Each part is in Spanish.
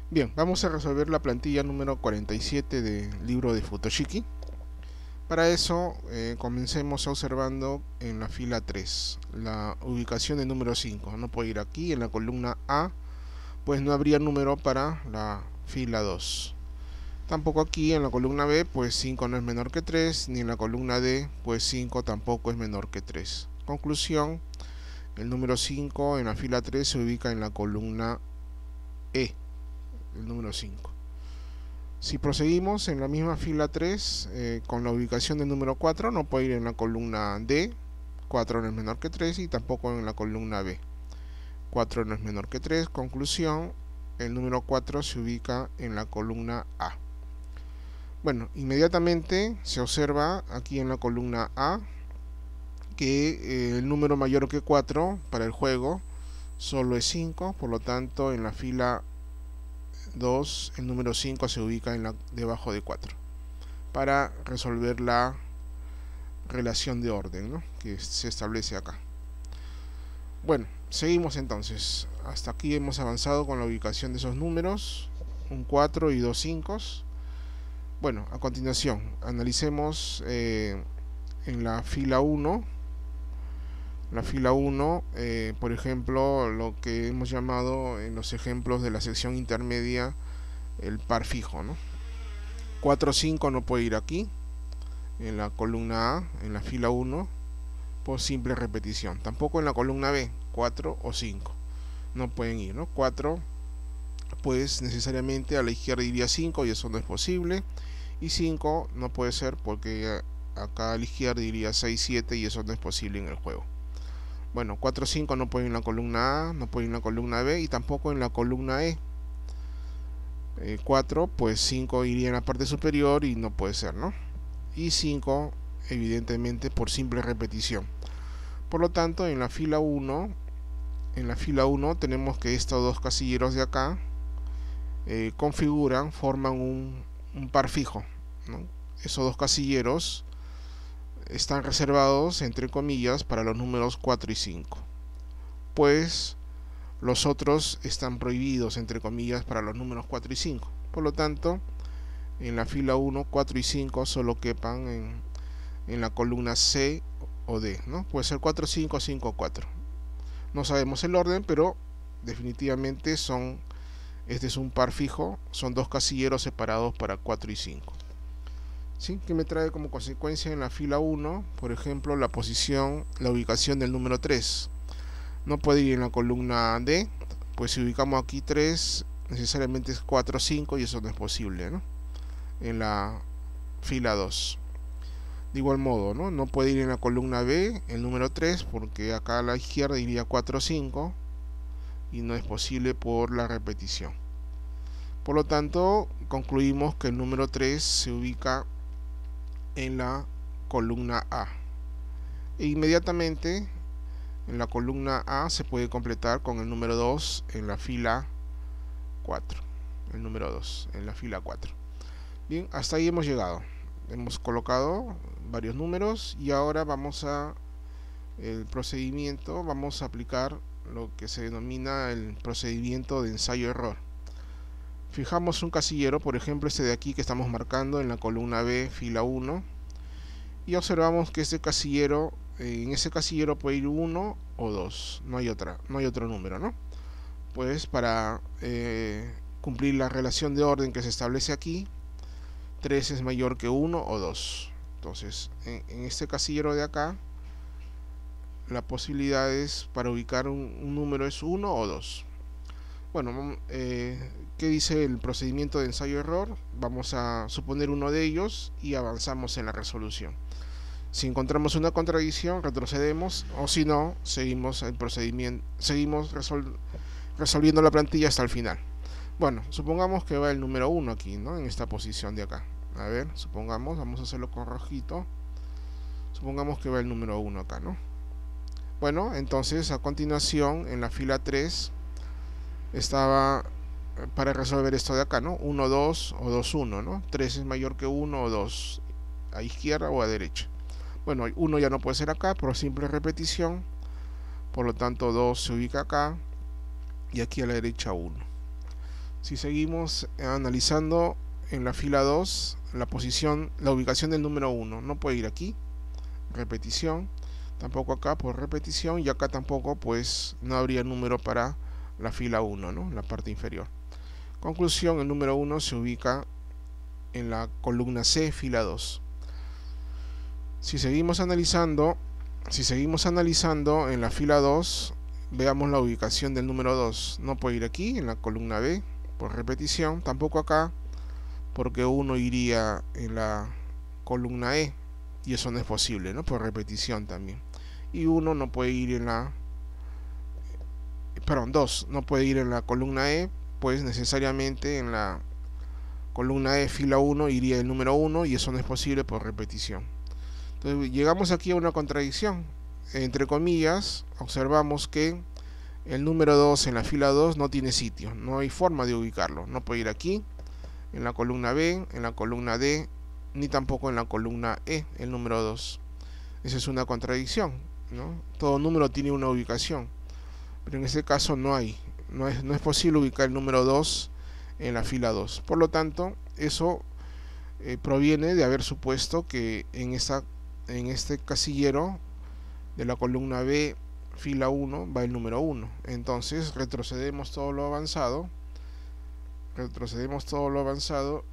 Bien, vamos a resolver la plantilla número 47 del libro de Futoshiki. Para eso, comencemos observando en la fila 3 la ubicación del número 5. No puede ir aquí en la columna A, pues no habría número para la fila 2. Tampoco aquí en la columna B, pues 5 no es menor que 3, ni en la columna D, pues 5 tampoco es menor que 3. Conclusión, el número 5 en la fila 3 se ubica en la columna E, el número 5. Si proseguimos en la misma fila 3 con la ubicación del número 4, no puede ir en la columna D, 4 no es menor que 3, y tampoco en la columna B, 4 no es menor que 3. Conclusión, el número 4 se ubica en la columna A. Bueno, inmediatamente se observa aquí en la columna A que el número mayor que 4 para el juego solo es 5, por lo tanto en la fila 2 el número 5 se ubica debajo de 4 para resolver la relación de orden, ¿no?, que se establece acá. Bueno, seguimos entonces. Hasta aquí hemos avanzado con la ubicación de esos números, un 4 y dos 5. Bueno, a continuación analicemos en la fila 1. La fila 1, por ejemplo, lo que hemos llamado en los ejemplos de la sección intermedia el par fijo, ¿no? 4 5 no puede ir aquí en la columna A, en la fila 1, por simple repetición. Tampoco en la columna B, 4 o 5 no pueden ir, ¿no? 4 pues necesariamente a la izquierda iría 5 y eso no es posible, y 5 no puede ser porque acá a la izquierda iría 6 7 y eso no es posible en el juego. Bueno, 4 5 no puede ir en la columna A, no puede ir en la columna B y tampoco en la columna E. 4, pues 5 iría en la parte superior y no puede ser, ¿no? Y 5 evidentemente por simple repetición. Por lo tanto, en la fila 1 tenemos que estos dos casilleros de acá forman un par fijo, ¿no? Esos dos casilleros están reservados entre comillas para los números 4 y 5, pues los otros están prohibidos entre comillas para los números 4 y 5. Por lo tanto, en la fila 1, 4 y 5 solo quepan en la columna C o D, ¿no? Puede ser 4 5 5 4. No sabemos el orden, pero definitivamente este es un par fijo, son dos casilleros separados para 4 y 5. ¿Sí? Que me trae como consecuencia en la fila 1, por ejemplo, la ubicación del número 3. No puede ir en la columna D, pues si ubicamos aquí 3, necesariamente es 4 5 y eso no es posible, ¿no?, en la fila 2. De igual modo, no puede ir en la columna B el número 3 porque acá a la izquierda iría 4 5 y no es posible por la repetición. Por lo tanto, concluimos que el número 3 se ubica en la columna A. E inmediatamente en la columna A se puede completar con el número 2 en la fila 4. El número 2 en la fila 4. Bien, hasta ahí hemos llegado. Hemos colocado varios números y ahora vamos a aplicar lo que se denomina el procedimiento de ensayo-error. Fijamos un casillero, por ejemplo este de aquí que estamos marcando en la columna B, fila 1, y observamos que en ese casillero puede ir 1 o 2, no hay otro número, ¿no? Pues para cumplir la relación de orden que se establece aquí, 3 es mayor que 1 o 2. Entonces, en este casillero de acá, la posibilidad para ubicar un número es 1 o 2. Bueno, ¿qué dice el procedimiento de ensayo-error? Vamos a suponer uno de ellos y avanzamos en la resolución. Si encontramos una contradicción, retrocedemos, o si no, seguimos el procedimiento, resolviendo la plantilla hasta el final. Bueno, supongamos que va el número 1 aquí, ¿no?, en esta posición de acá. A ver, vamos a hacerlo con rojito. Supongamos que va el número 1 acá, ¿no? Bueno, entonces a continuación en la fila 3 estaba para resolver esto de acá, ¿no? 1 2 o 2 1, ¿no? 3 es mayor que 1 o 2, a izquierda o a derecha. Bueno, 1 ya no puede ser acá por simple repetición, por lo tanto 2 se ubica acá y aquí a la derecha 1. Si seguimos analizando en la fila 2, la ubicación del número 1, no puede ir aquí, repetición, tampoco acá por repetición, y acá tampoco, pues no habría número para la fila 1, ¿no? La parte inferior. Conclusión, el número 1 se ubica en la columna C, fila 2. Si seguimos analizando en la fila 2, veamos la ubicación del número 2. No puede ir aquí, en la columna B, por repetición, tampoco acá, porque 1 iría en la columna E, y eso no es posible, ¿no? Por repetición también. Y 1 no puede ir en la... Perdón, 2 no puede ir en la columna E, pues necesariamente en la columna E, fila 1, iría el número 1, y eso no es posible por repetición. Entonces llegamos aquí a una contradicción. Entre comillas, observamos que el número 2 en la fila 2 no tiene sitio, no hay forma de ubicarlo. No puede ir aquí, en la columna B, en la columna D, ni tampoco en la columna E, el número 2. Esa es una contradicción, ¿no? Todo número tiene una ubicación, pero en este caso no es posible ubicar el número 2 en la fila 2. Por lo tanto, eso proviene de haber supuesto que en este casillero de la columna B, fila 1, va el número 1. Entonces retrocedemos todo lo avanzado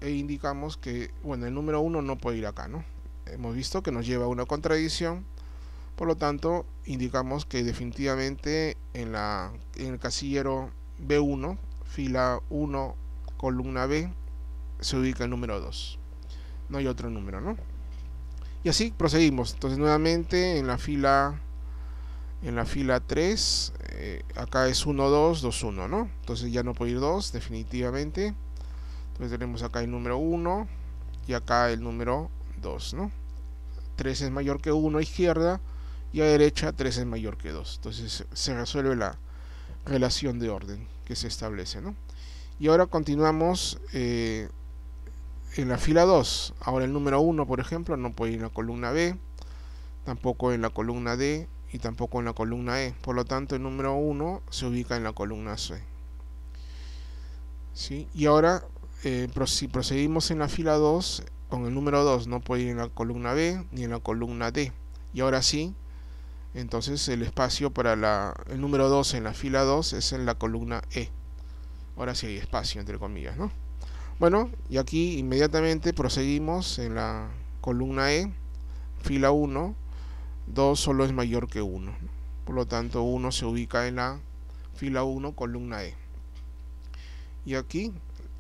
e indicamos que, bueno, el número 1 no puede ir acá, ¿no? Hemos visto que nos lleva a una contradicción. Por lo tanto, indicamos que definitivamente en el casillero B1, fila 1, columna B, se ubica el número 2. No hay otro número, ¿no? Y así proseguimos. Entonces nuevamente en la fila 3, acá es 1, 2, 2, 1, ¿no? Entonces ya no puede ir 2, definitivamente. Entonces tenemos acá el número 1 y acá el número 2, ¿no? 3 es mayor que 1 a izquierda, y a derecha 3 es mayor que 2. Entonces se resuelve la relación de orden que se establece, ¿no? Y ahora continuamos en la fila 2. Ahora el número 1, por ejemplo, no puede ir en la columna B, tampoco en la columna D y tampoco en la columna E. Por lo tanto, el número 1 se ubica en la columna C. ¿Sí? Y ahora, si proseguimos en la fila 2, con el número 2 no puede ir en la columna B ni en la columna D. Y ahora sí, entonces el espacio para el número 2 en la fila 2 es en la columna E. Ahora sí hay espacio, entre comillas, ¿no? Bueno, y aquí inmediatamente proseguimos en la columna E, fila 1, 2 solo es mayor que 1. Por lo tanto, 1 se ubica en la fila 1, columna E. Y aquí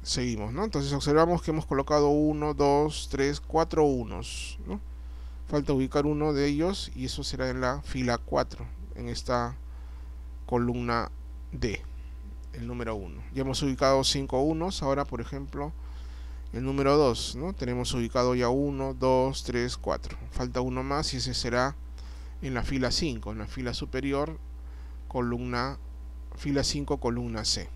seguimos, ¿no? Entonces observamos que hemos colocado 1, 2, 3, 4 unos, ¿no? Falta ubicar uno de ellos y eso será en la fila 4, en esta columna D, el número 1. Ya hemos ubicado 5 unos. Ahora, por ejemplo, el número 2, ¿no? Tenemos ubicado ya 1, 2, 3, 4. Falta uno más y ese será en la fila 5, en la fila superior, fila 5, columna C.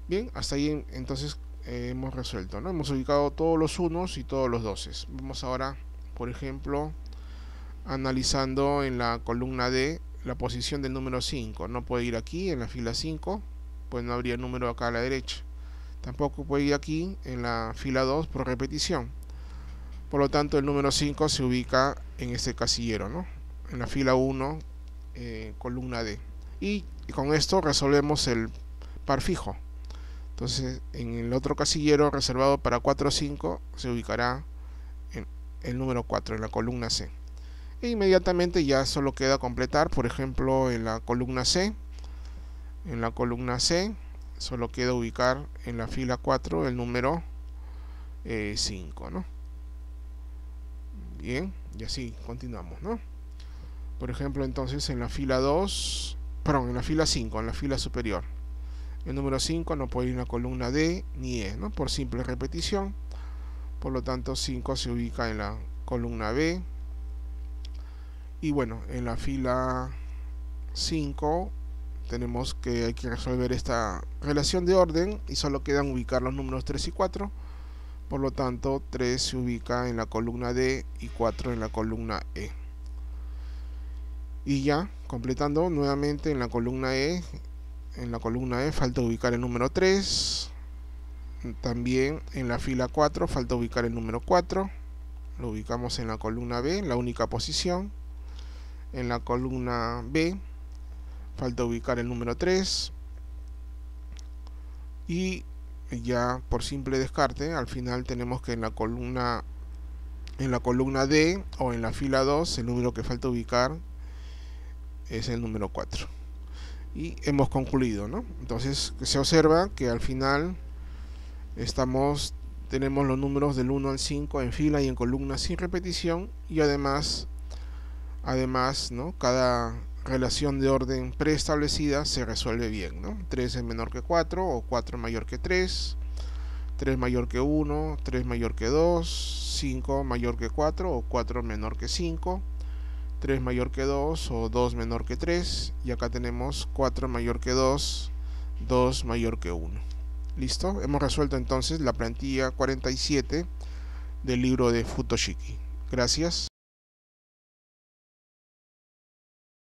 Bien, hasta ahí entonces hemos resuelto, ¿no? Hemos ubicado todos los unos y todos los doses. Vamos ahora, por ejemplo, analizando en la columna D la posición del número 5. No puede ir aquí en la fila 5, pues no habría número acá a la derecha. Tampoco puede ir aquí en la fila 2 por repetición. Por lo tanto, el número 5 se ubica en este casillero, ¿no? En la fila 1, columna D. Y con esto resolvemos el par fijo. Entonces, en el otro casillero reservado para 4, 5, se ubicará en el número 4, en la columna C. E inmediatamente ya solo queda completar, por ejemplo, en la columna C. En la columna C solo queda ubicar en la fila 4 el número 5, ¿no? Bien, y así continuamos, ¿no? Por ejemplo, entonces en la fila 2, perdón, en la fila 5, en la fila superior, el número 5 no puede ir en la columna D ni E, ¿no? Por simple repetición. Por lo tanto, 5 se ubica en la columna B. Y bueno, en la fila 5 tenemos que hay que resolver esta relación de orden y solo quedan ubicar los números 3 y 4. Por lo tanto, 3 se ubica en la columna D y 4 en la columna E. Y ya, completando nuevamente en la columna E. En la columna E falta ubicar el número 3, También en la fila 4 falta ubicar el número 4. Lo ubicamos en la columna B, la única posición. En la columna B falta ubicar el número 3. Y ya por simple descarte, al final tenemos que en la columna D o en la fila 2 el número que falta ubicar es el número 4. Y hemos concluido, ¿no? Entonces se observa que al final tenemos los números del 1 al 5 en fila y en columna sin repetición, y además, ¿no?, cada relación de orden preestablecida se resuelve bien, ¿no? 3 es menor que 4 o 4 mayor que 3, 3 mayor que 1, 3 mayor que 2, 5 mayor que 4 o 4 menor que 5, 3 mayor que 2 o 2 menor que 3, y acá tenemos 4 mayor que 2, 2 mayor que 1. Listo, hemos resuelto entonces la plantilla 47 del libro de Futoshiki. Gracias.